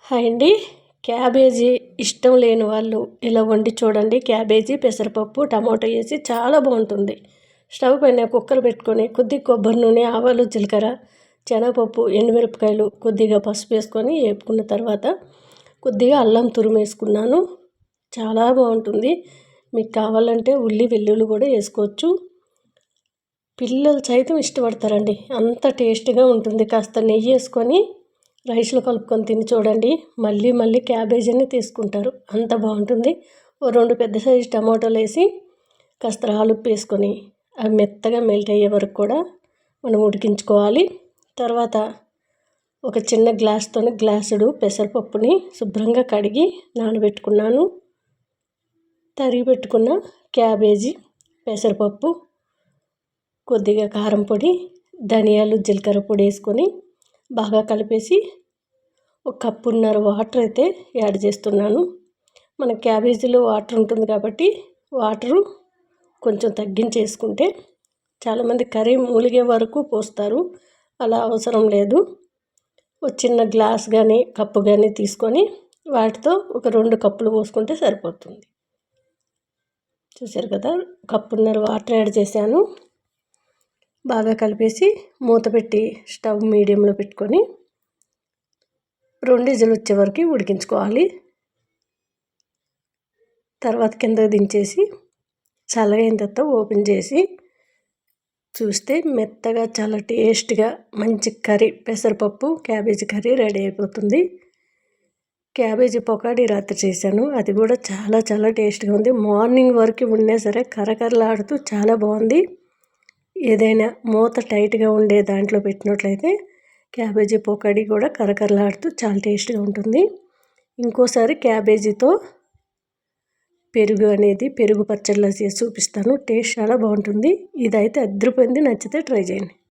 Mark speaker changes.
Speaker 1: Hi అండి. Cabbage ఇష్టం లేని వాళ్ళు ఇలా వండి చూడండి. క్యాబేజీ పెసరపప్పు టమాటో వేసి చాలా బాగుంటుంది. స్టవ్ పైన కుక్కర్ పెట్టుకొని కొద్దిగా కొబ్బరి నూనె, ఆవాలు, జీలకర్ర, శనగపప్పు, ఎండుమిరపకాయలు, కొద్దిగా పసుపు వేసుకొని వేపుకున్న తర్వాత కొద్దిగా అల్లం తురుము వేసుకున్నాను. చాలా బాగుంటుంది. మీకు కావాలంటే ఉల్లి వెల్లుల్లి కూడా వేసుకోవచ్చు. పిల్లలు సైతం ఇష్టపడతారండి, అంత టేస్ట్గా ఉంటుంది. కాస్త నెయ్యి వేసుకొని రైస్లో కలుపుకొని తిని చూడండి, మళ్ళీ మళ్ళీ క్యాబేజీని తీసుకుంటారు, అంత బాగుంటుంది. ఓ 2 పెద్ద సైజు టమాటాలు వేసి కాస్త రాలుప్పు వేసుకొని అవి మెత్తగా మెల్ట్ అయ్యే వరకు కూడా మనం ఉడికించుకోవాలి. తర్వాత ఒక చిన్న గ్లాసుడు పెసరపప్పుని శుభ్రంగా కడిగి నానబెట్టుకున్నాను. తరిగి పెట్టుకున్న క్యాబేజీ, పెసరపప్పు, కొద్దిగా కారం పొడి, ధనియాలు, జీలకర్ర పొడి వేసుకొని బాగా కలిపేసి 1 కప్పున్నర వాటర్ అయితే యాడ్ చేస్తున్నాను. మన క్యాబేజీలో వాటర్ ఉంటుంది కాబట్టి వాటరు కొంచెం తగ్గించేసుకుంటే, చాలామంది కర్రీ మూలిగే వరకు పోస్తారు, అలా అవసరం లేదు. ఒక చిన్న గ్లాస్ కానీ కప్పు కానీ తీసుకొని వాటితో ఒక 2 కప్పులు పోసుకుంటే సరిపోతుంది. చూసారు కదా, కప్పున్నర వాటర్ యాడ్ చేశాను. బాగా కలిపేసి మూత పెట్టి స్టవ్ మీడియంలో పెట్టుకొని 2 విజిల్ వచ్చే వరకు ఉడికించుకోవాలి. తర్వాత కిందకి దించేసి చల్లగైన తర్వాత ఓపెన్ చేసి చూస్తే మెత్తగా చాలా టేస్ట్గా మంచి కర్రీ, పెసరపప్పు క్యాబేజీ కర్రీ రెడీ అయిపోతుంది. క్యాబేజీ పకోడీ రాత్రి చేశాను, అది కూడా చాలా చాలా టేస్ట్గా ఉంది. మార్నింగ్ వరకు ఉన్నా సరే కరకరలాడుతూ చాలా బాగుంది. ఏదైనా మూత టైట్గా ఉండే దాంట్లో పెట్టినట్లయితే క్యాబేజీ పకోడీ కూడా కరకరలాడుతూ చాలా టేస్ట్గా ఉంటుంది. ఇంకోసారి క్యాబేజీతో పెరుగు పచ్చడిలో చేసి చూపిస్తాను, టేస్ట్ చాలా బాగుంటుంది. ఇదైతే అదిరిపోయింది. నచ్చితే ట్రై చేయండి.